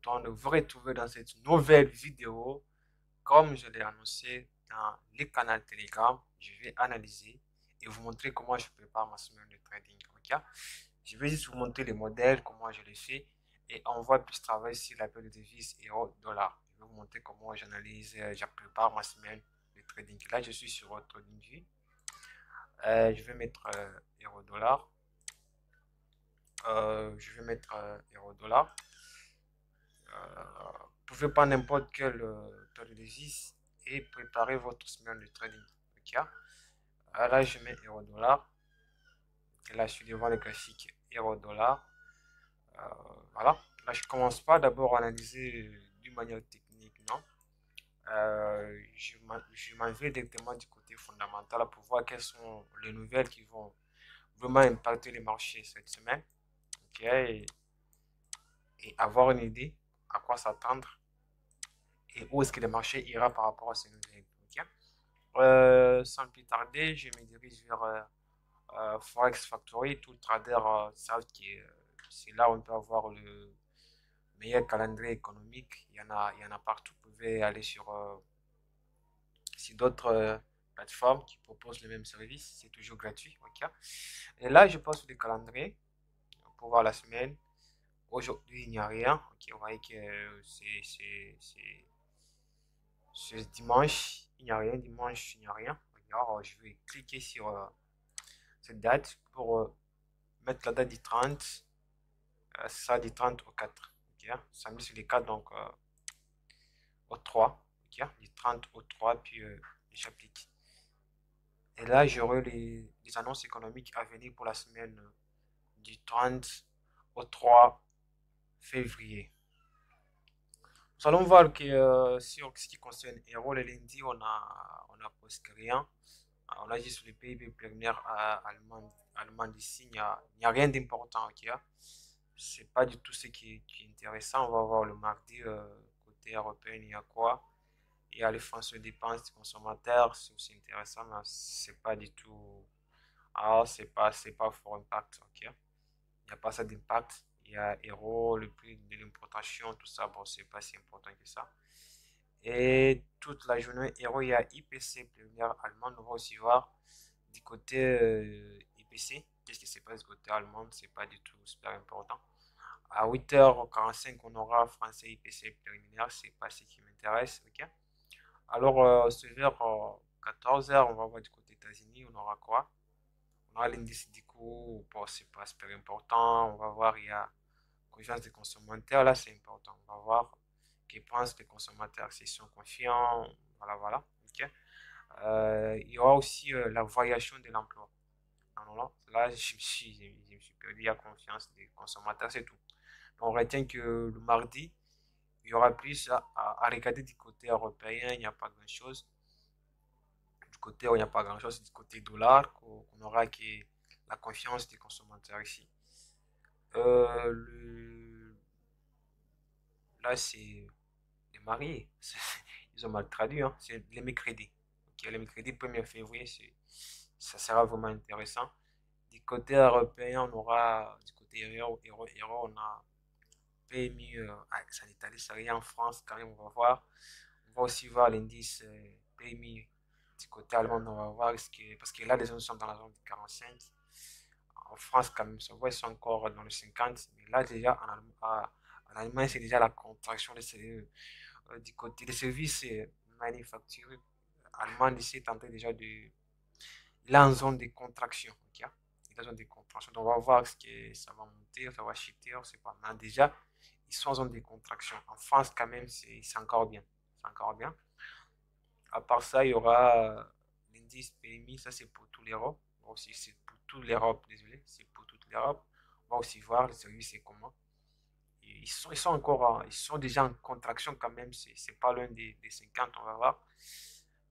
content de vous retrouver dans cette nouvelle vidéo. Comme je l'ai annoncé dans le canal Telegram, je vais analyser et vous montrer comment je prépare ma semaine de trading. Ok? Je vais juste vous montrer les modèles, comment je les fais et on va plus travailler sur la paire de devises euro-dollar. Je vais vous montrer comment j'analyse, je prépare ma semaine de trading. Là, je suis sur TradingView. Je vais mettre euro-dollar. Je vais mettre euro-dollar. Vous pouvez prendre n'importe quel paire de devises et préparer votre semaine de trading. Ok? Là, je mets euro-dollar. Et là, je suis devant le graphique euro-dollar. Euh, voilà. Là, je commence pas d'abord à analyser d'une manière technique, non. Je m'en vais directement du côté fondamental pour voir quelles sont les nouvelles qui vont vraiment impacter les marchés cette semaine. Ok? Et avoir une idée à quoi s'attendre et où est-ce que le marché ira par rapport à ces nouvelles. Ok? Sans plus tarder, je me dirige vers Forex Factory. Tout le trader savent que c'est là où on peut avoir le meilleur calendrier économique. Il y en a partout. Vous pouvez aller sur d'autres plateformes qui proposent le même service. C'est toujours gratuit. Ok? Et là, je passe sur le calendrier pour voir la semaine. Aujourd'hui, il n'y a rien. Ok, vous voyez que c'est dimanche. Il n'y a rien. Dimanche, il n'y a rien. Alors, je vais cliquer sur cette date pour mettre la date du 30. C'est ça, du 30 au 4. Ok, samedi, c'est les 4, donc au 3. Ok, du 30 au 3, puis j'applique. Et là, j'aurai les annonces économiques à venir pour la semaine du 30 au 3 février. Nous allons voir que sur ce qui concerne Euro, le lundi, on a presque rien. On a juste le PIB primaire allemand d'ici. Il n'y a rien d'important. Okay? C'est pas du tout ce qui est intéressant. On va voir le mardi côté européen, il y a quoi? Il y a les fonds de dépenses des consommateurs. C'est aussi intéressant, mais c'est pas du tout. Ah, c'est pas fort impact. Ok? Il n'y a pas ça d'impact. Il y a Euro, le prix de l'importation, tout ça. Bon, c'est pas si important que ça. Et toute la journée, Euro, il y a IPC, première allemande. On va aussi voir du côté IPC. Qu'est-ce qui se passe du côté allemand? C'est pas du tout super important. À 8h45, on aura français IPC préliminaire. C'est pas ce qui m'intéresse. Ok? Alors, c'est vers 14h, on va voir du côté États-Unis. On aura quoi? On aura l'indice du coût. Bon, c'est pas super important. On va voir, il y a confiance des consommateurs. Là, c'est important. On va voir qu'ils pensent les consommateurs, s'ils sont confiants. Voilà, voilà. Ok. Il y aura aussi la variation de l'emploi. Non, non, là, je me suis perdu la confiance des consommateurs, c'est tout. On retient que le mardi, il y aura plus à regarder du côté européen, il n'y a pas grand-chose. Du côté où il n'y a pas grand-chose, du côté dollar, qu'on aura que la confiance des consommateurs ici. Le, là, c'est les mariés. Ils ont mal traduit, hein. C'est les mercredis. Ok, les mercredis 1er février, ça sera vraiment intéressant. Du côté européen, on aura, du côté euro, on a PMI en Italie, c'est rien en France, quand même, on va voir. On va aussi voir l'indice PMI du côté allemand, on va voir, parce que là, les zones sont dans la zone de 45. En France, quand même, ça va, ils sont encore dans le 50. Mais là, déjà, en Allemagne, c'est déjà la contraction du côté des services manufacturiers allemands ici est en train déjà de. Il est en zone de contraction. Ok? Il est en zone de contraction. Donc, on va voir ce que ça va monter, ça va chuter, on sait pas. Mais déjà, ils sont en zone de contraction. En France, quand même, c'est encore bien. C'est encore bien. À part ça, il y aura l'indice PMI, ça c'est pour toute l'Europe. Aussi, c'est pour toute l'Europe, désolé, c'est pour toute l'Europe. On va aussi voir le service c'est comment. Ils sont encore, ils sont déjà en contraction quand même, c'est pas loin des 50, on va voir.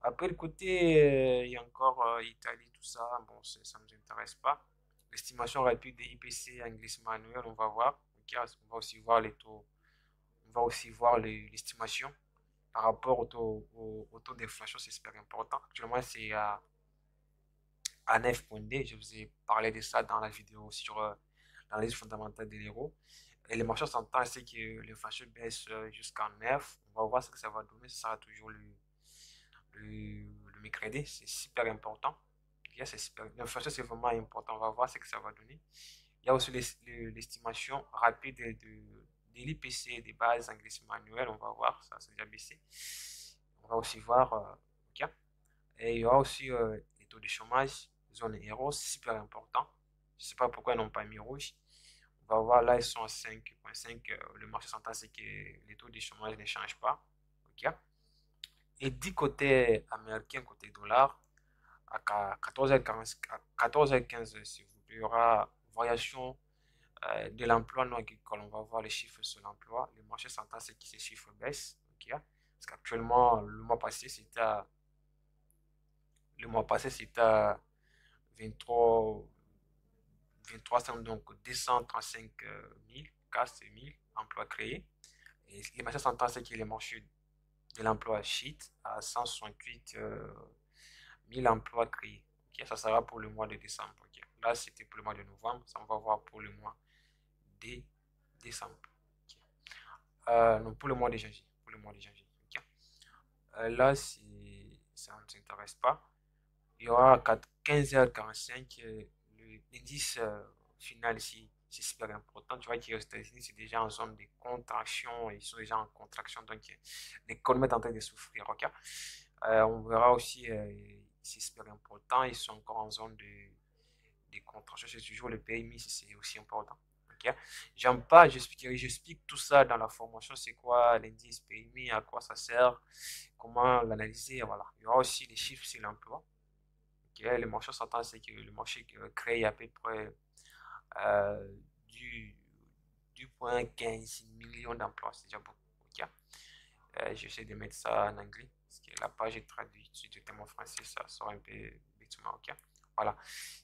Après, le côté, il y a encore Italie, tout ça, bon, ça ne nous intéresse pas. L'estimation rapide des IPC en glissement annuel, on va voir. Okay, on va aussi voir les taux, on va aussi voir l'estimation par rapport au taux d'inflation, c'est super important. Actuellement, c'est à 9,2. Je vous ai parlé de ça dans la vidéo sur l'analyse fondamentale de l'euro. Et les marchés s'entendent, c'est que l'inflation baisse jusqu'en 9. On va voir ce que ça va donner. Ce sera toujours le mercredi. C'est super important. Ok, c'est super. L'inflation, c'est vraiment important. On va voir ce que ça va donner. Il y a aussi l'estimation rapide de l'IPC, des bases englishman annuelles. On va voir, ça c'est déjà baissé. On va aussi voir, ok. Et il y aura aussi les taux de chômage, zone euro, c'est super important. Je ne sais pas pourquoi ils n'ont pas mis rouge. On va voir, là, ils sont à 5,5. Le marché s'entend, c'est que les taux de chômage ne changent pas. Ok. Et du côté américain, côté dollar, à 14h15, s'il vous plaît, il y aura variation de l'emploi non agricole. On va voir les chiffres sur l'emploi. Le marché s'entend, c'est que ces chiffres baissent. Ok. Parce qu'actuellement, le mois passé, c'était à 23, 23 donc 235 000, 000 emplois créés. Et les marchés s'entendent, c'est que les marchés de l'emploi chute à 168 000 emplois créés. Okay, ça sera pour le mois de décembre. Okay. Là, c'était pour le mois de novembre. Ça, on va voir pour le mois de décembre. Okay. Non, pour le mois de janvier. Pour le mois de janvier. Okay. Là, si ça ne t'intéresse pas, il y aura à 15h45 l'indice final ici. C'est super important. Tu vois qu'aux États-Unis, c'est déjà en zone de contraction. Ils sont déjà en contraction. Donc, l'économie est en train de souffrir. Okay? On verra aussi, c'est super important. Ils sont encore en zone de contraction. C'est toujours le PMI, c'est aussi important. Okay? J'aime pas, j'explique tout ça dans la formation. C'est quoi l'indice PMI, à quoi ça sert, comment l'analyser. Voilà. Il y aura aussi les chiffres sur l'emploi. Okay? Le marché s'entend, c'est que le marché crée à peu près euh, du, du point 15 millions d'emplois. C'est déjà beaucoup. Okay? J'essaie de mettre ça en anglais, parce que la page est traduite directement en français, ça sera un peu bêtement, ok? Voilà,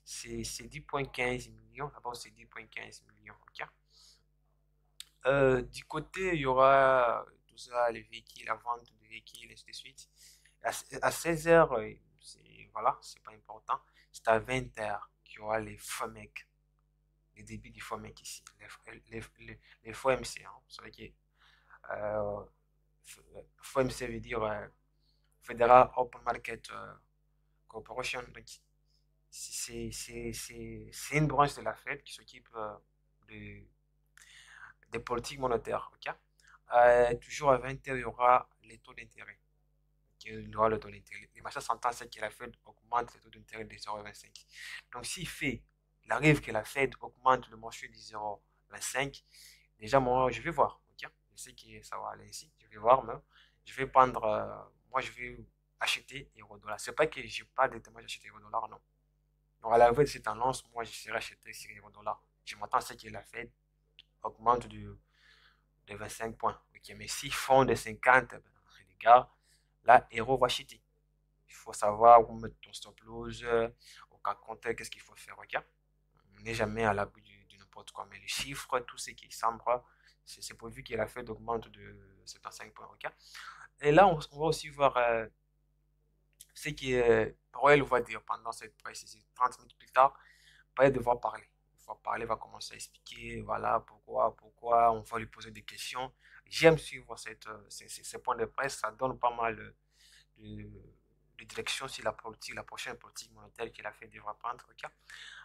c'est 10,15 millions, d'abord c'est 10,15 millions, ok? Du côté, il y aura tout ça, les véhicules, la vente de véhicules, et ainsi de suite. À 16h, voilà, c'est pas important. C'est à 20h qu'il y aura les FOMEC, les débuts du FOMEC ici, les FOMC, hein. Vous savez que euh, FOMC veut dire Federal Open Market Corporation. Donc, c'est une branche de la Fed qui s'occupe de, des politiques monétaires. Okay? Toujours à 20h, il y aura les taux d'intérêt. Il y aura le taux d'intérêt. Les marchés s'entendent, c'est que la Fed augmente le taux d'intérêt de 0,25. Donc, il arrive que la Fed augmente le marché de 0,25, déjà, moi, je vais voir. Okay? Je sais que ça va aller ici. Je vais voir, mais je vais prendre. Moi, je vais acheter euro-dollar. C'est pas que je n'ai pas de moi j'achète euro-dollar, non. Donc, à l'arrivée de cette tendance, moi, je serai acheté sur euro-dollar. Je m'attends à ce que la Fed augmente de 25 points. Okay? Mais s'ils font de 50, ben, les gars, là, euro va chuter. Il faut savoir où mettre ton stop loss, au cas contraire, qu'est-ce qu'il faut faire. Okay? On n'est jamais à l'abri de n'importe quoi. Mais les chiffres, tout ce qui semble, c'est prévu qu'il a fait d'augmenter de 75 points. Okay? Et là, on va aussi voir ce que Powell va dire pendant cette presse. 30 minutes plus tard, Powell devra parler. Il va parler, va commencer à expliquer, voilà, pourquoi, on va lui poser des questions. J'aime suivre ces points de presse, ça donne pas mal de, de direction sur la politique, la prochaine politique monétaire qu'il a fait devra prendre. Okay?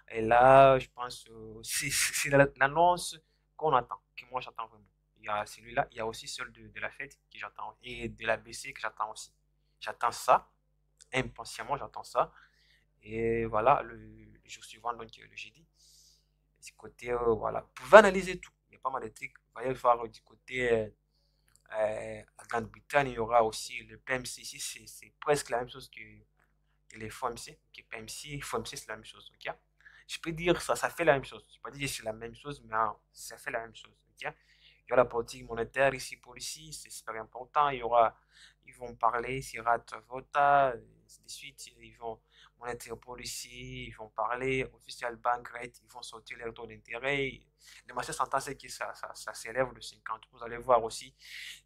Et là, je pense, c'est l'annonce qu'on attend, que moi j'attends vraiment. Il y a celui-là, il y a aussi celui de la Fed que j'attends et de la BCE que j'attends aussi. J'attends ça, impatiemment j'attends ça. Et voilà, le jour suivant, donc le jeudi, du côté, voilà, vous pouvez analyser tout. Il y a pas mal de trucs. Vous allez voir du côté à Grande-Bretagne, il y aura aussi le PMC ici, c'est presque la même chose que les FOMC. Okay, PMC, FOMC, c'est la même chose. Okay? Je peux dire ça, ça fait la même chose. Je ne peux pas dire que c'est la même chose, mais ça fait la même chose. Okay? Il y aura la politique monétaire ici pour ici, c'est super important. Ils vont parler, Sirat Vota, ainsi de suite. Ils vont monetary policy, ils vont parler, official bank rate, ils vont sortir les taux d'intérêt. Le marché s'entend, c'est que ça s'élève de 50. Vous allez voir aussi,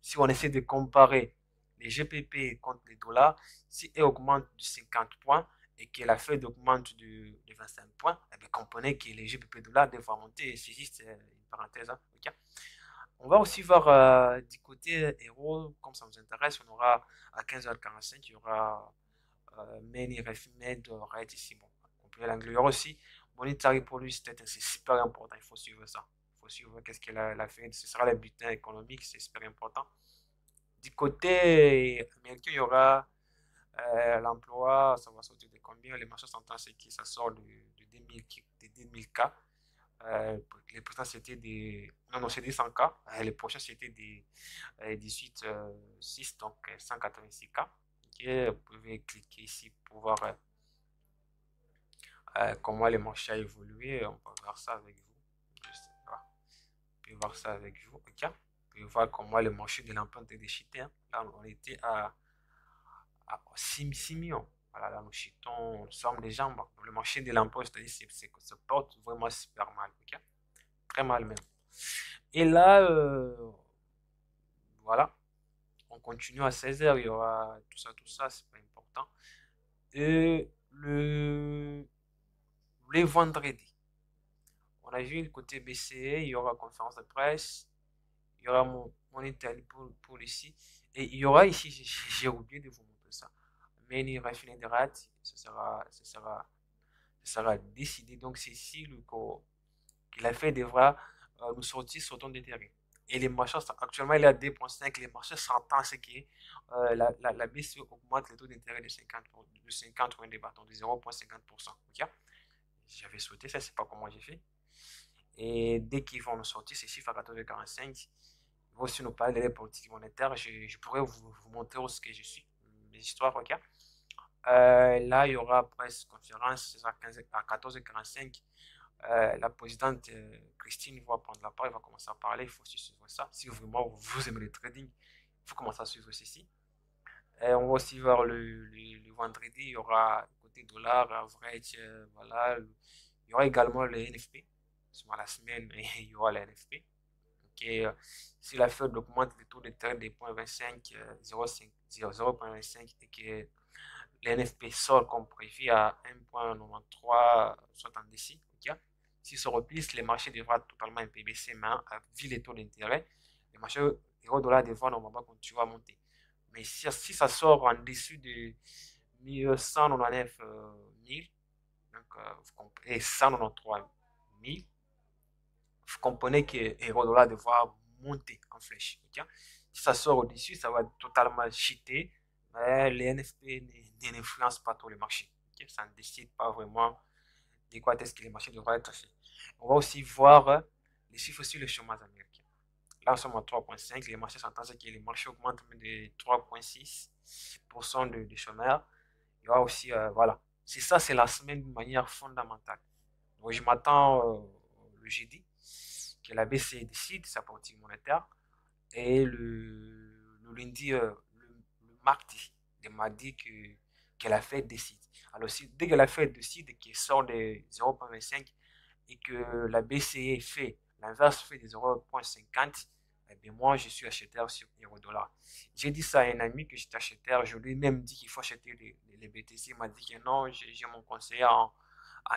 si on essaie de comparer les GPP contre les dollars, si elles augmentent de 50 points, et que la Fed augmente de 25 points, eh bien, comprenez que les GBP dollars devraient monter. C'est juste une parenthèse. Hein, ok. On va aussi voir du côté euro, comme ça nous intéresse, on aura à 15h45, il y aura Many Refmed Right ici. Bon, on peut l'anglais. Il y aura aussi Monetary Policy, c'est super important, il faut suivre ça. Il faut suivre qu'est-ce qu'elle a fait. Ce sera le bulletin économique, c'est super important. Du côté américain, il y aura l'emploi, ça va sortir de combien? Les marchés s'entendent, c'est que ça sort de 2000, de 2000 cas. Les précédents, c'était des. Non, non, c'est des 100 cas. Les prochains, c'était des 18, 6, donc 186 cas. Ok, vous pouvez cliquer ici pour voir comment les marchés ont évolué. On peut voir ça avec vous. Je sais pas. On peut voir ça avec vous. Ok. On peut voir comment le marché de l'emploi était déchité. Hein. Là, on était à 6 millions. Voilà, là, nous chutons, nous sommes des jambes. Le marché de l'emploi, c'est-à-dire, se porte vraiment super mal. Ok. Très mal même. Et là, voilà, on continue à 16h, il y aura tout ça, c'est pas important. Et le vendredi, on a vu le côté BCE, il y aura conférence de presse, il y aura mon Italie pour ici, et il y aura ici, j'ai oublié de vous montrer ça, mais il raffiné de rate, ça sera décidé, donc c'est ici que la Fed devra nous sortir sur ton terrain. Et les marchés, actuellement, il est à 2,5. Les marchés s'entendent à ce que la BCE augmente le taux d'intérêt de 50 points de bâton, de 0,50%. Okay? J'avais souhaité ça, c'est pas comment j'ai fait. Et dès qu'ils vont nous sortir ces chiffres à 14,45, ils vont aussi nous parler des politiques monétaires. Je pourrais vous montrer où ce que je suis, mes histoires, ok? Là, il y aura presse conférence à 14h45. La présidente Christine va prendre la parole, elle va commencer à parler, il faut suivre ça. Si vraiment vous aimez le trading, il faut commencer à suivre ceci. On va aussi voir le vendredi, il y aura côté dollar, average, voilà. Il y aura également le NFP. Sur la semaine, il y aura le NFP. Okay. Si la Fed augmente le taux d'intérêt de 0,25, 0,25 et que l'NFP sort comme prévu à 1,93 soit en décis, okay. Si se replisse, les marchés devraient totalement un peu baisser, mais vu les taux d'intérêt, les marchés euro-dollar devraient normalement continuer à monter. Mais si ça sort en dessous de 1199 000, donc, et 193 000, vous comprenez que l'euro-dollar devra monter en flèche. Okay? Si ça sort au-dessus, ça va totalement cheater, mais les NFP n'influencent pas tous les marchés. Okay? Ça ne décide pas vraiment de quoi est-ce que les marchés devraient être faits. On va aussi voir les chiffres sur le chômage américain. Là, nous sommes à 3,5. Les marchés s'entendent que les marchés augmentent de 3,6% de chômeurs. Il y aura aussi, voilà. C'est ça, c'est la semaine d'une manière fondamentale. Donc, je m'attends le jeudi que la BCE décide sa politique monétaire et le lundi, le mardi, que la Fed décide. Alors, dès que la Fed décide qu'elle sort de 0,25 et que la BCE fait l'inverse, fait des 0,50, eh bien, moi, je suis acheteur sur euro-dollar. J'ai dit ça à un ami que j'étais acheteur. Je lui ai même dit qu'il faut acheter les BTC. Il m'a dit que non, j'ai mon conseiller en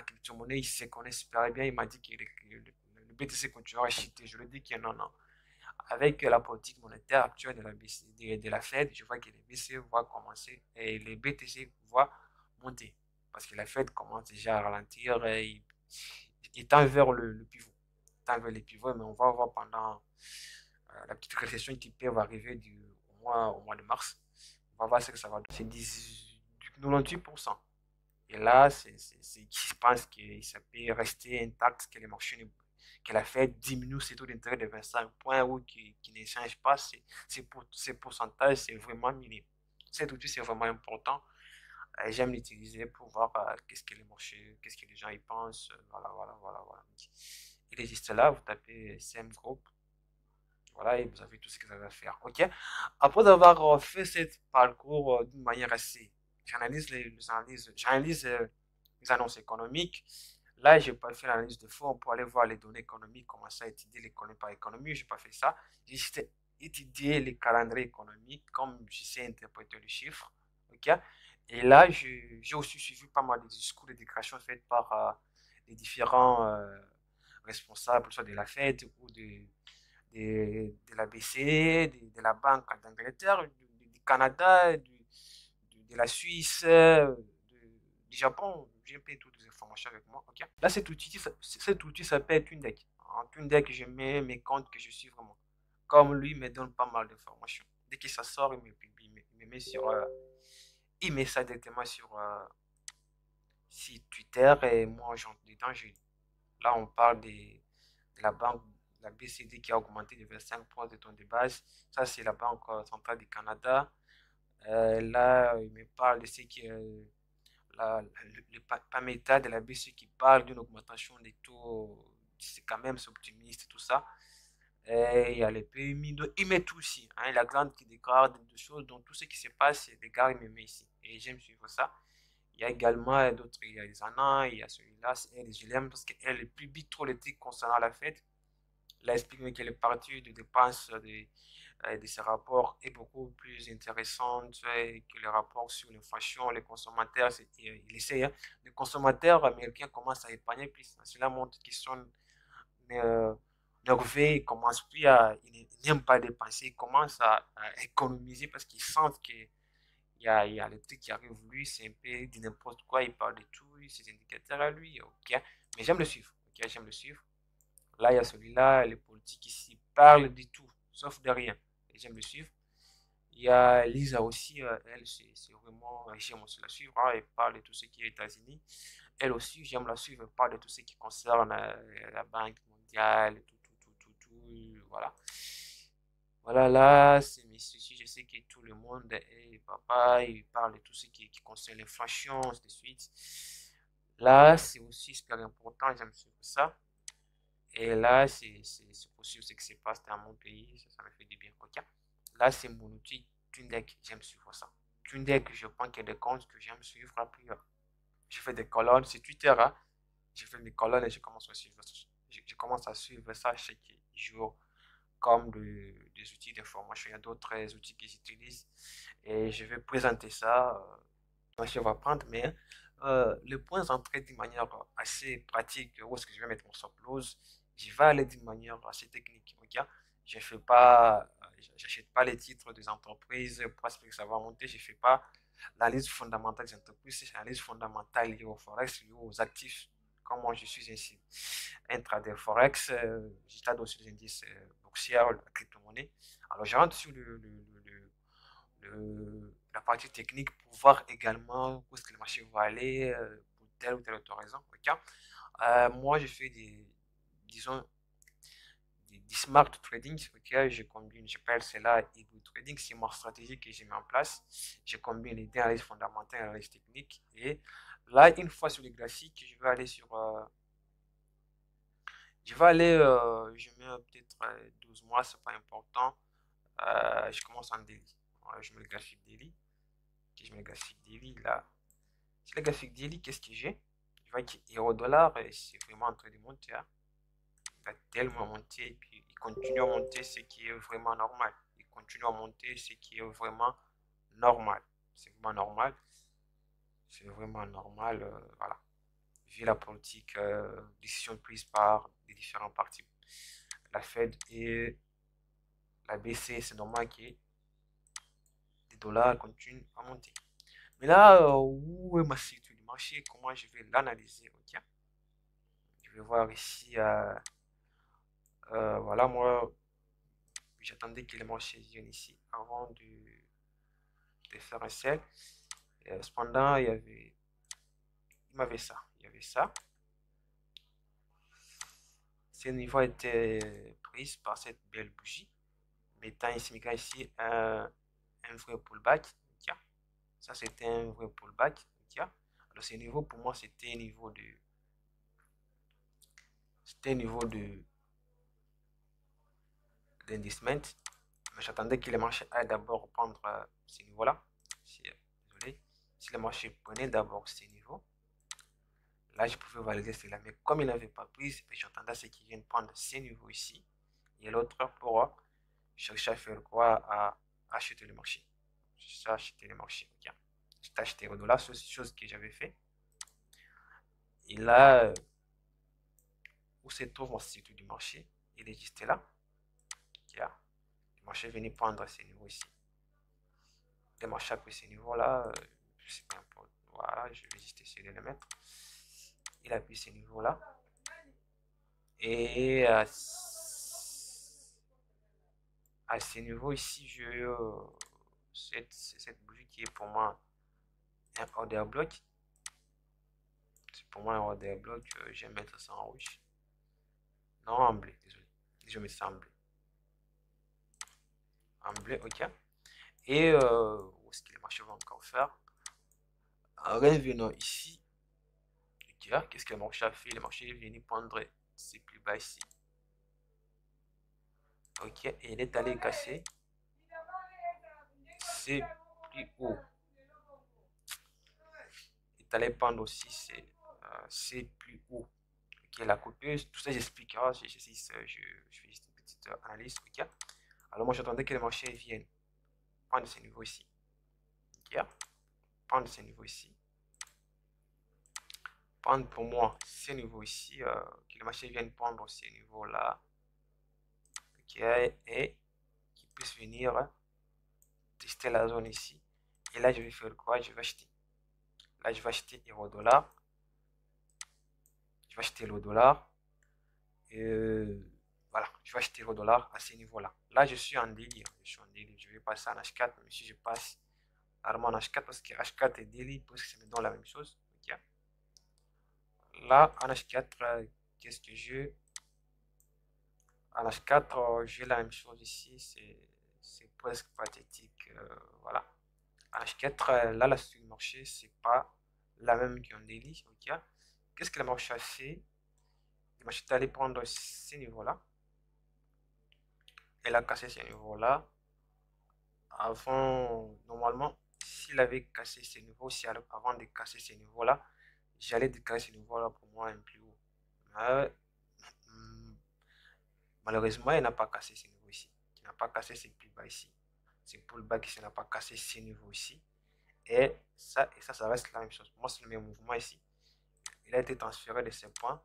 crypto-monnaie. Il se connaît super bien. Il m'a dit que le BTC continuera à chuter. Je lui ai dit que non, non. Avec la politique monétaire actuelle de la Fed, je vois que les BCE vont commencer et les BTC vont monter. Parce que la Fed commence déjà à ralentir et il tend vers le pivot. Il tend vers les pivots, mais on va voir pendant la petite récession qui peut arriver au mois de mars. On va voir ce que ça va donner. C'est du 98%. Et là, je pense que ça peut rester intact, que les marchés, que la Fed diminue ses taux d'intérêt de 25 points ou qui ne change pas ces pourcentages, c'est vraiment minime. Cet outil, c'est vraiment important. J'aime l'utiliser pour voir qu'est-ce que les marchés, qu'est-ce que les gens y pensent. Voilà, voilà, voilà, voilà. Il est juste là, vous tapez CM Group. Voilà, et vous avez tout ce que vous avez à faire. OK? Après avoir fait ce parcours d'une manière assez, j'analyse les annonces économiques. Là, je n'ai pas fait l'analyse de fond pour aller voir les données économiques, commencer à étudier l'économie par économie. Je n'ai pas fait ça. J'ai juste étudié les calendriers économiques, comme je sais interpréter les chiffres. OK? Et là, j'ai aussi suivi pas mal de discours de déclaration faits par les différents responsables, soit de la Fed ou de la BCE, de la Banque d'Angleterre, du Canada, de la Suisse, du Japon. J'ai un peu toutes les informations avec moi. Ok. Là, cet outil s'appelle TuneDeck. En TuneDeck, je mets mes comptes que je suis vraiment. Comme lui me donne pas mal d'informations. Dès que ça sort, il me publie, il me met sur, il met ça directement sur Twitter et moi, j'entre dedans. Là, on parle de la banque, la BCD qui a augmenté de 25 points de taux de base. Ça, c'est la Banque centrale du Canada. Là, il me parle de ce qui est le PAMETA de la BCE qui parle d'une augmentation des taux. C'est quand même optimiste, tout ça. Et il y a les PMI. Donc, il met tout ici. Hein, la grande qui déclare des choses. Donc, tout ce qui se passe, les gars, il me met ici. Et j'aime suivre ça. Il y a également d'autres, il y a les ANA, il y a celui-là, elle, je l'aime parce qu'elle publie trop les trucs concernant la fête. Là, explique que le parti de dépenses de ces rapports est beaucoup plus intéressant que les rapports sur l'inflation, les consommateurs. Il essaie, hein, les consommateurs américains commencent à épargner plus. Cela montre qu'ils sont euh, nerveux, ils commencent plus ils n'aiment pas dépenser, ils commencent à économiser parce qu'ils sentent que il y a le truc qui arrive, lui, c'est un peu de n'importe quoi, il parle de tout, ses indicateurs à lui, ok. Mais j'aime le suivre, ok, j'aime le suivre. Là, il y a celui-là, les politiques ici parlent de tout, sauf de rien. Et j'aime le suivre. Il y a Lisa aussi, elle, c'est vraiment, j'aime aussi la suivre, hein, elle parle de tout ce qui est États-Unis. Elle aussi, j'aime la suivre, elle parle de tout ce qui concerne la Banque mondiale, tout, voilà. Voilà, là, c'est mes soucis. Je sais que tout le monde est papa, il parle de tout ce qui concerne l'inflation, ainsi de suite. Là, c'est aussi super important, j'aime suivre ça. Et là, c'est possible ce qui se passe dans mon pays, ça me fait du bien. Ok. Là, c'est mon outil Tundeck, j'aime suivre ça. Tundeck, je prends qu'il y a des comptes que j'aime suivre. Puis, je fais des colonnes sur Twitter, hein. Je fais mes colonnes et je commence à suivre, je commence à suivre ça chaque jour comme des outils d'information. Il y a d'autres outils qu'ils utilisent et je vais présenter ça. Je vais apprendre, mais le point d'entrée d'une manière assez pratique, où est-ce que je vais mettre mon stop loss, je vais aller d'une manière assez technique. Ok. Je fais pas, j'achète pas les titres des entreprises parce que ça va monter. Je fais pas l'analyse fondamentale des entreprises, c'est l'analyse fondamentale liée au forex, liée aux actifs. Comme moi, je suis ainsi un trader forex, je trade aussi les indices boursiers, la crypto-monnaie. Alors, je rentre sur la partie technique pour voir également où est-ce que le marché va aller pour telle ou telle autre raison. Okay. Moi, je fais disons, des smart trading. Okay. Je combine, j'appelle cela hybrid trading. C'est ma stratégie que j'ai mis en place. Je combine les analyses fondamentales et l'analyse technique. Et là, une fois sur les graphiques, je mets peut-être 12 mois, c'est pas important. Je commence en daily. Ouais, je mets le graphique daily. Ok, je mets le graphique daily là. Sur le graphique daily, qu'est-ce que j'ai? Je vois que euro dollar, c'est vraiment en train de monter, hein. Il a tellement monté, et puis il continue à monter, ce qui est vraiment normal. Il continue à monter, ce qui est vraiment normal. C'est vraiment normal. C'est vraiment normal, voilà. Vu la politique, décision prise par les différents partis, la Fed et la BCE, c'est normal que les dollars continuent à monter. Mais là, où est ma structure du marché? Comment je vais l'analyser? Ok. Je vais voir ici, voilà, moi, j'attendais que le marché vienne ici avant de faire un sell. Cependant, il m'avait ça. Il y avait ça. Ce niveau était pris par cette belle bougie, mettant ici, un vrai pullback. Okay. Ça, c'était un vrai pullback. Okay. Alors, ce niveau, pour moi, c'était un niveau d'investment. Mais j'attendais que le marché aille d'abord reprendre ces niveaux-là. Désolé. Si le marché prenait d'abord ces niveaux, là, je pouvais valider cela. Mais comme il n'avait pas pris, j'attendais à ce qu'il vienne prendre ces niveaux ici. Et l'autre pour chercher à faire quoi? À acheter le marché. C'est ça, acheter le marché. Okay. j'ai acheté au dollar, chose que j'avais fait. Et là, où se trouve mon cycle du marché, il est juste là. Yeah. Le marché venait prendre ces niveaux ici. Le marché a pris ces niveaux-là, je sais pas importe. Voilà, je vais juste essayer de le mettre. Il a pris ces niveaux-là. Et à ces niveaux ici, cette bougie qui est pour moi un order block. C'est pour moi un order block. Je vais mettre ça en rouge. Non, en bleu, désolé. Je mets ça en bleu. En bleu, ok. Et où est-ce que le marché va encore faire? En revenant ici, ok, qu'est-ce que le marché a fait? Le marché est venu prendre ses plus bas ici. Ok, et il est allé casser ses plus hauts. Il est allé prendre aussi ses plus hauts. Ok, la coupeuse, tout ça j'explique. Hein, je fais juste une petite analyse. Ok, alors moi j'attendais que le marché vienne prendre ces niveaux ici. Ok, prendre ces niveaux ici. Prendre pour moi ces niveaux ici. Que le marché vienne prendre ces niveaux-là. Ok, et qu'il puisse venir tester la zone ici. Et là, je vais faire quoi? Je vais acheter. Là, je vais acheter euro dollar. Je vais acheter le dollar. Voilà, je vais acheter le dollar à ces niveaux-là. Là, je suis en délire. Je suis en délire. Je vais passer en H4, même si je passe rarement en H4 parce que H4 et daily, parce que c'est maintenant la même chose. Okay. Là, en H4, qu'est-ce que j'ai? En H4, j'ai la même chose ici. C'est presque pathétique. Voilà. En H4, là, la structure du marché, c'est pas la même qu'en daily. Okay. Qu'est-ce que le marché a fait? Le marché est allé prendre ces niveaux-là. Elle a cassé ces niveaux-là. Avant, normalement, s'il avait cassé ces niveaux, si avant de casser ces niveaux-là, j'allais décaler ces niveaux-là pour moi un plus haut. Mais, malheureusement, il n'a pas cassé ces niveaux ici. Il n'a pas cassé ces plus bas ici. C'est pour le bas qui n'a pas cassé ces niveaux ici. Ça reste la même chose. Pour moi, c'est le même mouvement ici. Il a été transféré de ces points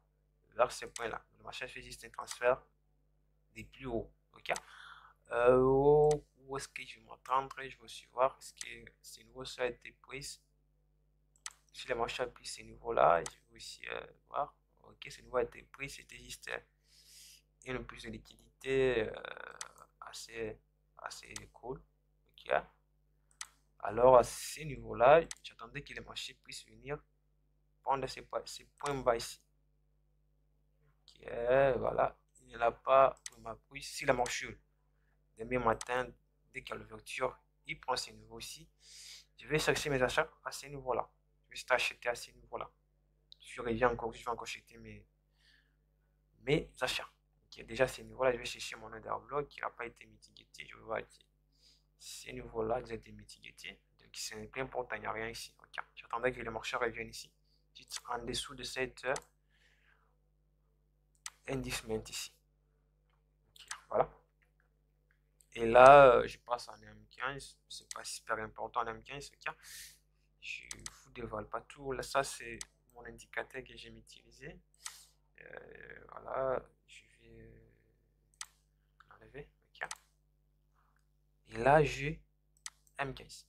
vers ces points-là. Le marché fait juste un transfert des plus hauts. Ok? Où est-ce que je vais m'attendre? Je vais aussi voir est-ce que ces niveaux ça a été pris. Si le marché a pris ces niveaux-là, je vais aussi voir. Ok, ce niveau a été pris, c'était juste une plus de liquidité assez cool. Ok. Alors à ces niveaux-là, j'attendais que le marché puisse venir prendre ces points bas ici. Ok, voilà. Il n'a pas vraiment pris. Si le marché demain matin, dès qu'il y a l'ouverture, il prend ces niveaux ici. Je vais chercher mes achats à ces niveaux-là. Je vais juste acheter à ces niveaux-là. Je reviens encore, je vais encore acheter mes achats. Okay, déjà, ces niveaux-là, je vais chercher mon order block qui n'a pas été mitigé. Je vais voir que ces niveaux-là, ils ont été mitigés. Donc, ce n'est pas important, il n'y a rien ici. Okay. J'attendais que le marché revienne ici. Juste en dessous de cette indice ici. Okay, voilà. Et là, je passe en M15. C'est pas super important en M15. Okay. Je ne vous dévoile pas tout. Là, ça, c'est mon indicateur que j'aime utiliser. Voilà, je vais l'enlever. Okay. Et là, j'ai M15.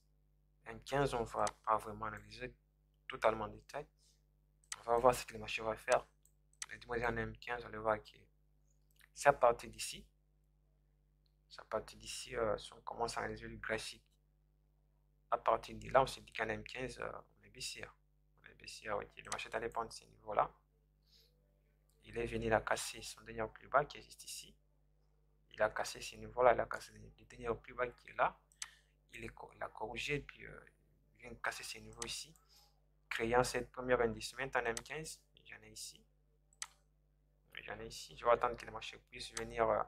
M15, on ne va pas vraiment analyser totalement en détail. On va voir ce que le marché va faire. En M15, on va voir que c'est à partir d'ici. C'est à partir d'ici, si on commence à analyser le graphique, à partir de là, on se dit qu'en M15, on est baissière. On est baissière, ok. Le marché est allé prendre ces niveaux-là. Il est venu la casser son dernier plus bas qui est juste ici. Il a cassé ces niveaux-là, il a cassé le dernier plus bas qui est là. Il a corrigé, puis il vient de casser ces niveaux ici, créant cette première indice. En M15, j'en ai ici. J'en ai ici. Je vais attendre que le marché puisse venir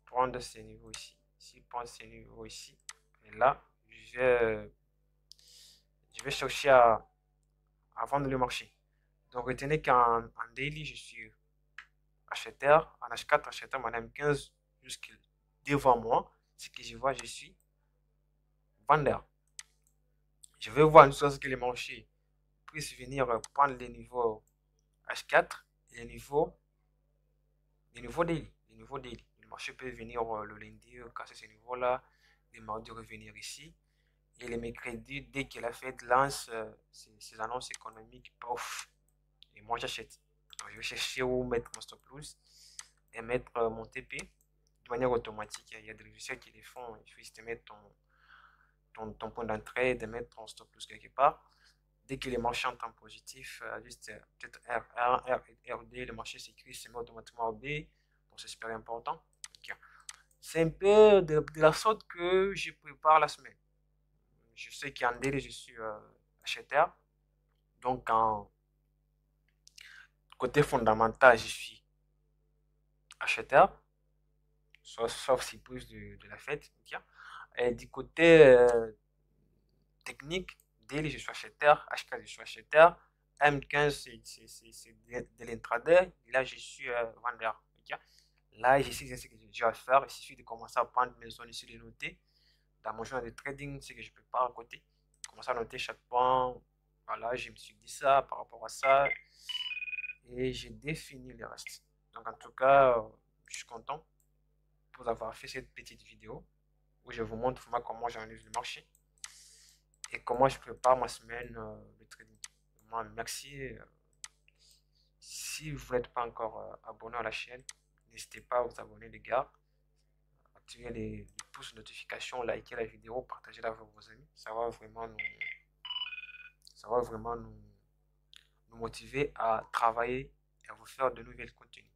prendre ces niveaux ici. S'il prend ces niveaux ici, et là, je vais chercher à vendre le marché. Donc, retenez qu'en daily, je suis acheteur, en H4, acheteur, en M15, jusque devant moi. Ce que je vois, je suis vendeur. Je vais voir une chose que les marchés puissent venir prendre les niveaux H4 et les niveaux daily. Les niveaux daily. Le marché peut venir le lundi casser ces niveaux-là, les mardis revenir ici. Et les mercredis, dès que la Fed lance ses annonces économiques, pof, et moi j'achète. Donc, je vais chercher où mettre mon stop loss et mettre mon TP de manière automatique. Il y a des logiciels qui les font. Il faut juste mettre ton point d'entrée, de mettre ton stop loss quelque part. Dès que les marchés entrent en positif, juste peut-être R1, RD, le marché s'écrit, se met automatiquement au B. Bon, c'est super important. Okay. C'est un peu de la sorte que je prépare la semaine. Je sais qu'en daily, je suis acheteur. Donc, en côté fondamental, je suis acheteur, sauf si plus de la fête. Okay. Et du côté technique, daily, je suis acheteur, H4, je suis acheteur, M15, c'est de l'intraday, et là, je suis vendeur. Okay. Là, je sais ce que j'ai à faire, il suffit de commencer à prendre mes zones ici, de noter. Dans mon journal de trading, c'est que je prépare à côté. Commencer à noter chaque point. Voilà, je me suis dit ça par rapport à ça. Et j'ai défini le reste. Donc, en tout cas, je suis content pour avoir fait cette petite vidéo où je vous montre moi comment j'analyse le marché et comment je prépare ma semaine de trading. Moi, merci. Si vous n'êtes pas encore abonné à la chaîne, n'hésitez pas à vous abonner, les gars. Activez les pouces de notification, likez la vidéo, partagez-la avec vos amis. Ça va vraiment nous motiver à travailler et à vous faire de nouvelles contenus.